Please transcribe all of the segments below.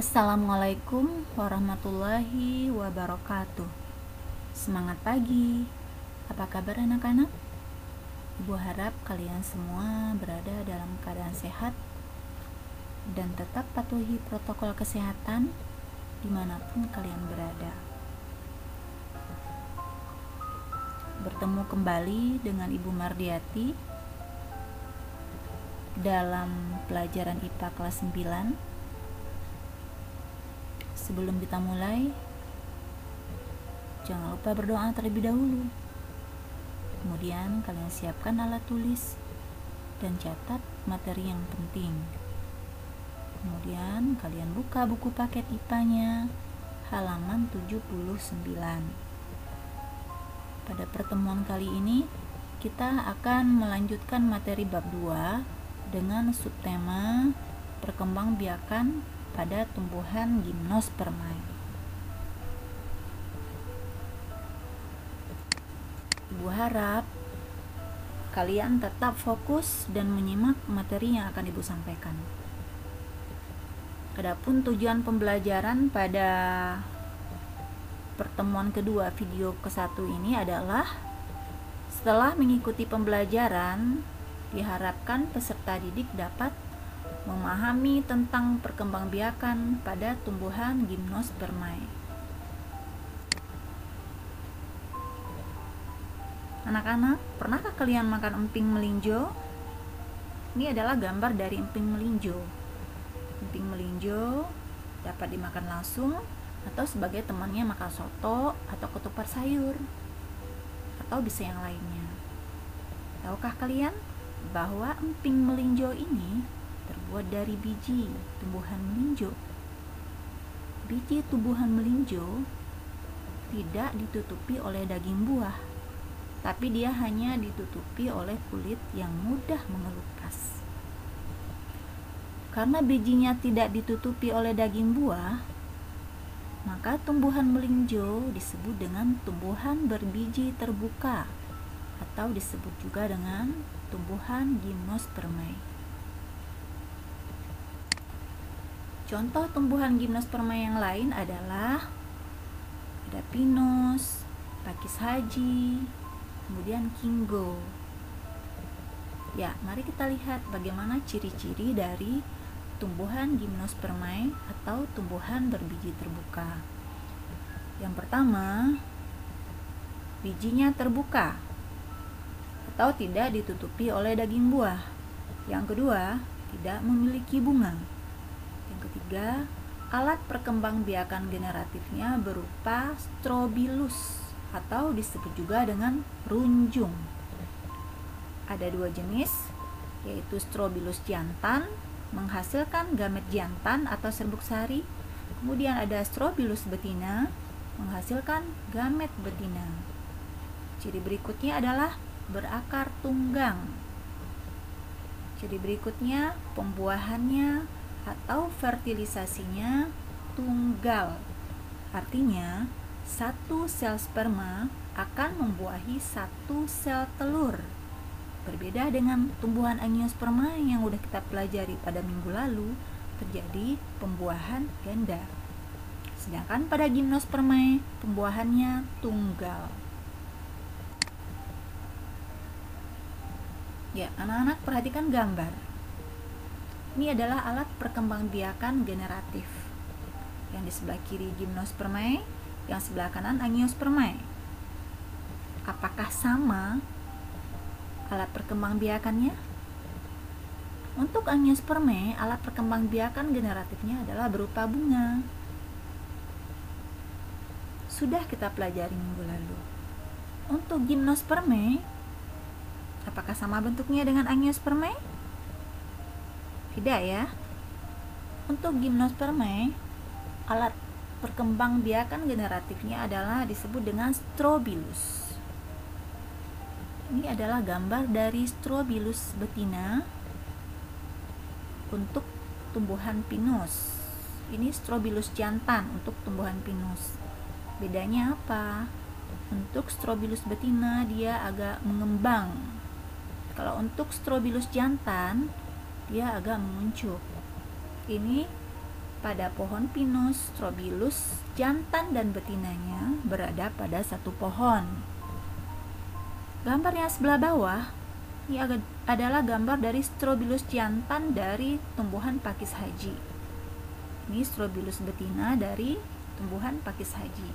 Assalamualaikum warahmatullahi wabarakatuh. Semangat pagi. Apa kabar anak-anak? Ibu harap kalian semua berada dalam keadaan sehat dan tetap patuhi protokol kesehatan dimanapun kalian berada. Bertemu kembali dengan Ibu Mardiati dalam pelajaran IPA kelas 9. Sebelum kita mulai, jangan lupa berdoa terlebih dahulu. Kemudian kalian siapkan alat tulis dan catat materi yang penting. Kemudian kalian buka buku paket IPA-nya halaman 79. Pada pertemuan kali ini kita akan melanjutkan materi bab 2 dengan subtema perkembangbiakan pada tumbuhan gimnospermae. Ibu harap kalian tetap fokus dan menyimak materi yang akan Ibu sampaikan. Adapun tujuan pembelajaran pada pertemuan kedua video ke-1 ini adalah setelah mengikuti pembelajaran, diharapkan peserta didik dapat memahami tentang perkembangbiakan pada tumbuhan gimnospermae. Anak-anak, pernahkah kalian makan emping melinjo? Ini adalah gambar dari emping melinjo. Emping melinjo dapat dimakan langsung atau sebagai temannya makan soto atau ketupat sayur, atau bisa yang lainnya. Tahukah kalian bahwa emping melinjo ini terbuat dari biji tumbuhan melinjo? Biji tumbuhan melinjo tidak ditutupi oleh daging buah, tapi dia hanya ditutupi oleh kulit yang mudah mengelupas. Karena bijinya tidak ditutupi oleh daging buah, maka tumbuhan melinjo disebut dengan tumbuhan berbiji terbuka atau disebut juga dengan tumbuhan gimnospermae. Contoh tumbuhan gimnospermae yang lain adalah ada pinus, pakis haji, kemudian kinggo. Ya, mari kita lihat bagaimana ciri-ciri dari tumbuhan gimnospermae atau tumbuhan berbiji terbuka. Yang pertama, bijinya terbuka atau tidak ditutupi oleh daging buah. Yang kedua, tidak memiliki bunga. Yang ketiga, alat perkembangbiakan generatifnya berupa strobilus atau disebut juga dengan runjung. Ada dua jenis, yaitu strobilus jantan menghasilkan gamet jantan atau serbuk sari. Kemudian ada strobilus betina menghasilkan gamet betina. Ciri berikutnya adalah berakar tunggang. Ciri berikutnya pembuahannya atau fertilisasinya tunggal. Artinya satu sel sperma akan membuahi satu sel telur. Berbeda dengan tumbuhan angiospermae yang sudah kita pelajari pada minggu lalu, terjadi pembuahan ganda. Sedangkan pada gimnospermae, pembuahannya tunggal. Ya, anak-anak perhatikan gambar. Ini adalah alat perkembangbiakan generatif. Yang di sebelah kiri gimnospermae, yang sebelah kanan angiospermae. Apakah sama alat perkembangbiakannya? Untuk angiospermae, alat perkembangbiakan generatifnya adalah berupa bunga. Sudah kita pelajari minggu lalu. Untuk gimnospermae, apakah sama bentuknya dengan angiospermae? Tidak ya. Untuk gimnospermae, alat perkembangbiakan generatifnya adalah disebut dengan strobilus. Ini adalah gambar dari strobilus betina untuk tumbuhan pinus. Ini strobilus jantan untuk tumbuhan pinus. Bedanya apa? Untuk strobilus betina dia agak mengembang. Kalau untuk strobilus jantan dia agak menguncup. Ini pada pohon pinus, strobilus jantan dan betinanya berada pada satu pohon. Gambar yang sebelah bawah ini adalah gambar dari strobilus jantan dari tumbuhan pakis haji. Ini strobilus betina dari tumbuhan pakis haji.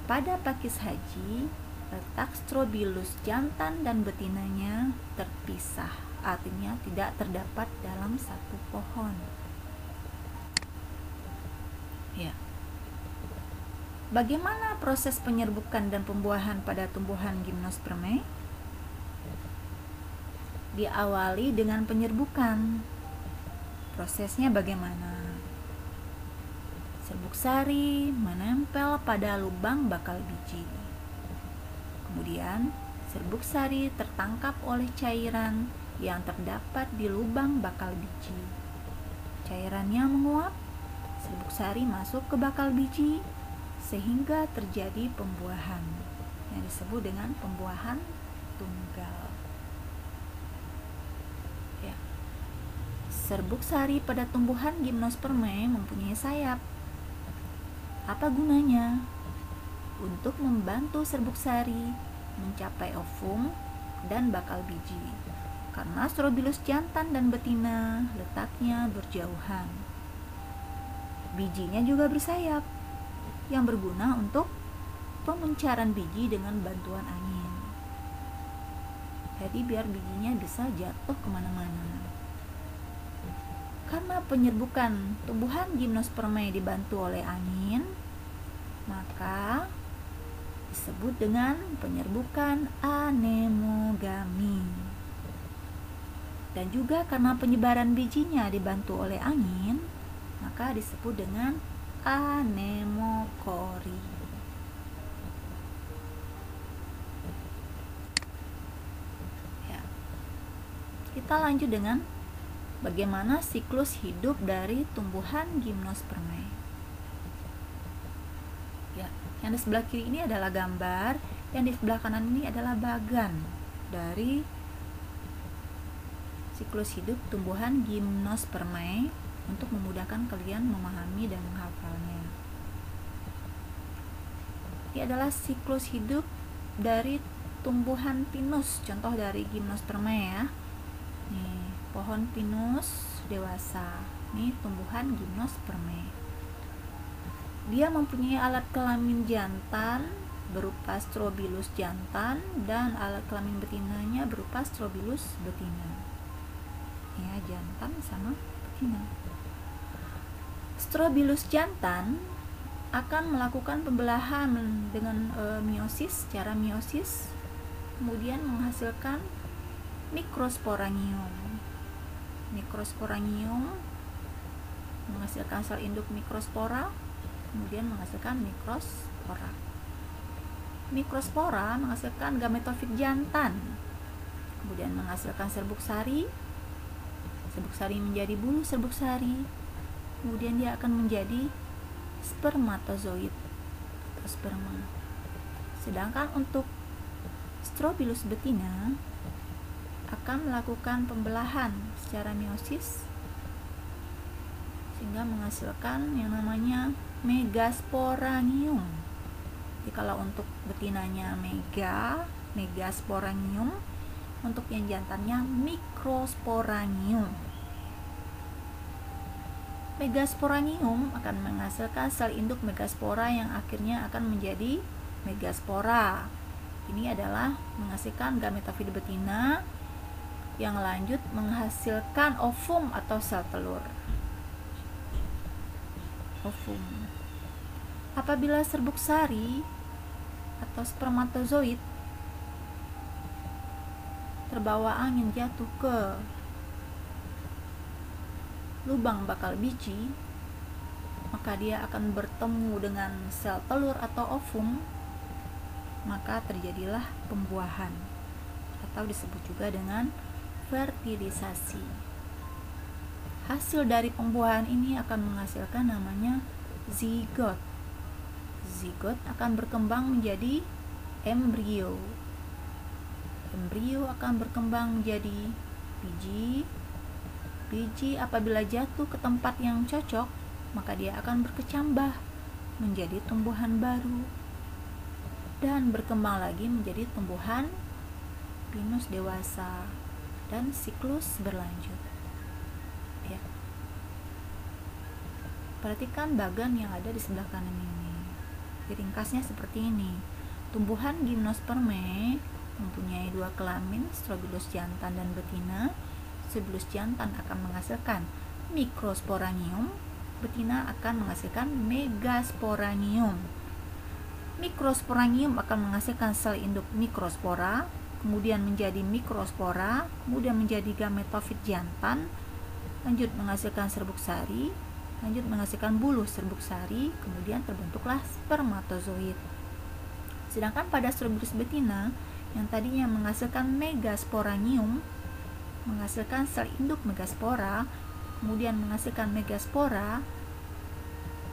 Pada pakis haji, letak strobilus jantan dan betinanya terpisah, artinya tidak terdapat dalam satu pohon. Ya. Bagaimana proses penyerbukan dan pembuahan pada tumbuhan gimnospermae? Diawali dengan penyerbukan. Prosesnya bagaimana? Serbuk sari menempel pada lubang bakal biji. Kemudian, serbuk sari tertangkap oleh cairan yang terdapat di lubang bakal biji. Cairannya menguap, serbuk sari masuk ke bakal biji sehingga terjadi pembuahan yang disebut dengan pembuahan tunggal. Ya. Serbuk sari pada tumbuhan gimnospermae mempunyai sayap. Apa gunanya? Untuk membantu serbuk sari mencapai ovum dan bakal biji. Karena strobilus jantan dan betina letaknya berjauhan. Bijinya juga bersayap yang berguna untuk pemencaran biji dengan bantuan angin. Jadi biar bijinya bisa jatuh kemana-mana. Karena penyerbukan tumbuhan gimnospermae dibantu oleh angin, maka disebut dengan penyerbukan anemogami. Dan juga karena penyebaran bijinya dibantu oleh angin, maka disebut dengan anemokori. Ya. Kita lanjut dengan bagaimana siklus hidup dari tumbuhan gimnospermae. Ya, yang di sebelah kiri ini adalah gambar, yang di sebelah kanan ini adalah bagan dari siklus hidup tumbuhan gimnospermae untuk memudahkan kalian memahami dan menghafalnya. Ini adalah siklus hidup dari tumbuhan pinus, contoh dari gimnospermae ya. Nih, pohon pinus dewasa. Nih tumbuhan gimnospermae. Dia mempunyai alat kelamin jantan berupa strobilus jantan dan alat kelamin betinanya berupa strobilus betina. Ya, jantan sama betina. Strobilus jantan akan melakukan pembelahan dengan meiosis, secara meiosis, kemudian menghasilkan mikrosporangium. Mikrosporangium menghasilkan sel induk mikrospora, kemudian menghasilkan mikrospora. Mikrospora menghasilkan gametofit jantan, kemudian menghasilkan serbuk sari. Serbuk sari menjadi bulu serbuk sari, kemudian dia akan menjadi spermatozoid atau sperma. Sedangkan untuk strobilus betina akan melakukan pembelahan secara meiosis sehingga menghasilkan yang namanya megasporangium. Jadi kalau untuk betinanya megasporangium, untuk yang jantannya mikrosporangium. Megasporangium akan menghasilkan sel induk megaspora yang akhirnya akan menjadi megaspora. Ini adalah menghasilkan gametofit betina yang lanjut menghasilkan ovum atau sel telur. Ovum. Apabila serbuk sari atau spermatozoid terbawa angin jatuh ke lubang bakal biji, maka dia akan bertemu dengan sel telur atau ovum, maka terjadilah pembuahan atau disebut juga dengan fertilisasi. Hasil dari pembuahan ini akan menghasilkan namanya zigot. Zigot akan berkembang menjadi embrio. Embrio akan berkembang menjadi biji. Biji apabila jatuh ke tempat yang cocok, maka dia akan berkecambah menjadi tumbuhan baru dan berkembang lagi menjadi tumbuhan pinus dewasa dan siklus berlanjut. Ya. Perhatikan bagan yang ada di sebelah kanan ini. Ringkasnya seperti ini. Tumbuhan Gymnospermae mempunyai dua kelamin, Strobilus jantan dan betina. Strobilus jantan akan menghasilkan Microsporangium, betina akan menghasilkan Megasporangium. Microsporangium akan menghasilkan sel induk mikrospora, kemudian menjadi mikrospora, kemudian menjadi gametofit jantan, lanjut menghasilkan serbuk sari, lanjut menghasilkan bulu serbuk sari, kemudian terbentuklah spermatozoid. Sedangkan pada Strobilus betina yang tadinya menghasilkan Megasporangium, menghasilkan sel induk megaspora, kemudian menghasilkan megaspora,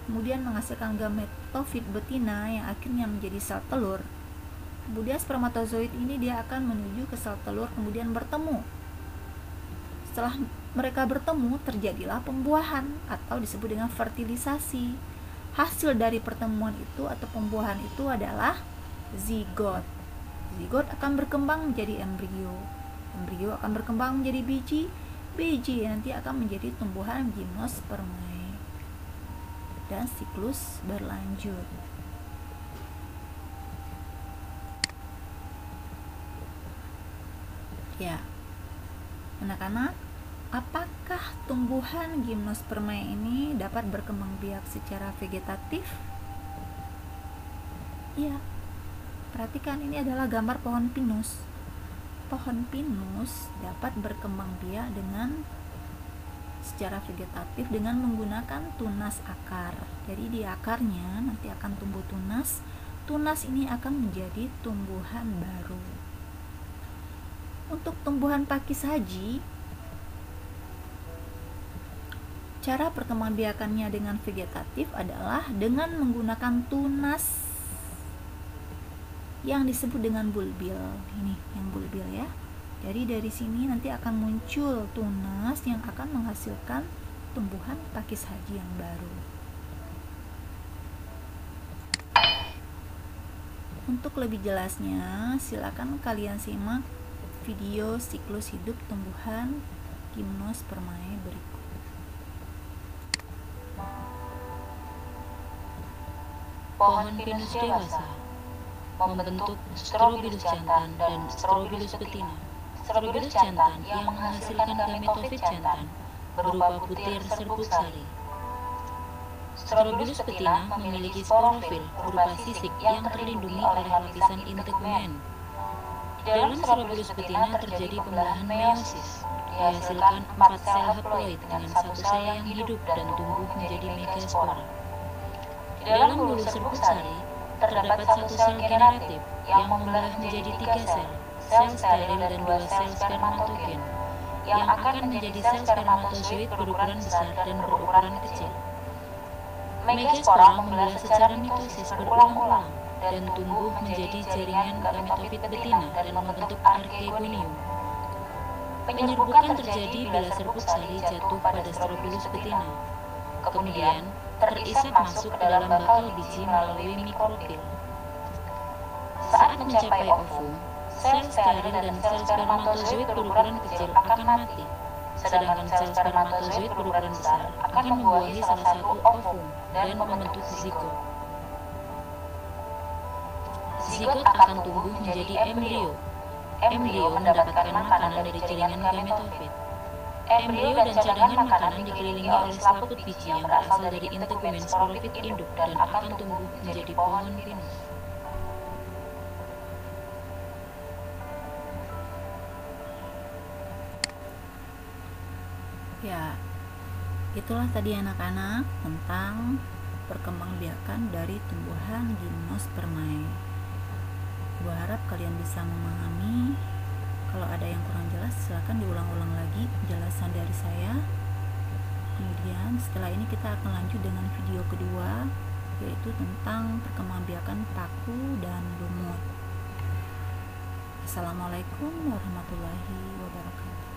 kemudian menghasilkan gametofit betina yang akhirnya menjadi sel telur. Kemudian spermatozoid ini dia akan menuju ke sel telur, kemudian bertemu. Setelah mereka bertemu, terjadilah pembuahan atau disebut dengan fertilisasi. Hasil dari pertemuan itu atau pembuahan itu adalah zigot. Zigot akan berkembang menjadi embrio. Embrio akan berkembang menjadi biji. Biji nanti akan menjadi tumbuhan Gymnospermae dan siklus berlanjut. Ya, anak-anak, apakah tumbuhan Gymnospermae ini dapat berkembang biak secara vegetatif? Ya, perhatikan ini adalah gambar pohon pinus. Pohon pinus dapat berkembang biak dengan secara vegetatif dengan menggunakan tunas akar. Jadi di akarnya nanti akan tumbuh tunas. Tunas ini akan menjadi tumbuhan baru. Untuk tumbuhan pakis haji, cara perkembangbiakannya dengan vegetatif adalah dengan menggunakan tunas yang disebut dengan bulbil. Ini yang bulbil ya. Jadi dari sini nanti akan muncul tunas yang akan menghasilkan tumbuhan pakis haji yang baru. Untuk lebih jelasnya, silakan kalian simak video siklus hidup tumbuhan Gymnospermae berikut. Pohon pinus dewasa membentuk Strobilus jantan dan Strobilus betina. Strobilus jantan yang menghasilkan gametofit jantan berupa butir serbuk sari. Strobilus betina memiliki sporofil berupa sisik yang terlindungi oleh lapisan integumen. Di dalam Strobilus betina terjadi pembelahan meiosis. Dihasilkan 4 sel haploid dengan 1 sel yang hidup dan tumbuh menjadi megaspora. Di dalam bulu serbuk sari terdapat 1 sel generatif yang membelah menjadi 3 sel, sel steril dan 2 sel spermatogen, yang akan menjadi sel spermatozoid berukuran besar dan berukuran kecil. Megaspora membelah secara mitosis berulang-ulang dan tumbuh menjadi jaringan gametofit betina dan membentuk archegonium. Penyerbukan terjadi bila serbuk sari jatuh pada Strobilus betina. Kemudian, terisap masuk ke dalam bakal biji melalui mikrofil. Saat mencapai ovum, sel steril dan sel spermatozoid berukuran kecil akan mati, sedangkan sel spermatozoid berukuran besar akan membuahi salah satu ovum dan membentuk zigot. Zigot akan tumbuh menjadi embrio. Embrio mendapatkan makanan dari jaringan gametofit. Embrio dan cadangan makanan dikelilingi oleh selaput biji yang berasal dari integumen sporofit induk dan akan tumbuh menjadi pohon pinus. Ya, itulah tadi anak-anak tentang perkembangbiakan dari tumbuhan Gymnospermae. Gua harap kalian bisa memahami. Kalau ada yang kurang jelas, silakan diulang-ulang lagi penjelasan dari saya. Kemudian setelah ini kita akan lanjut dengan video kedua, yaitu tentang perkembangbiakan paku dan lumut. Assalamualaikum warahmatullahi wabarakatuh.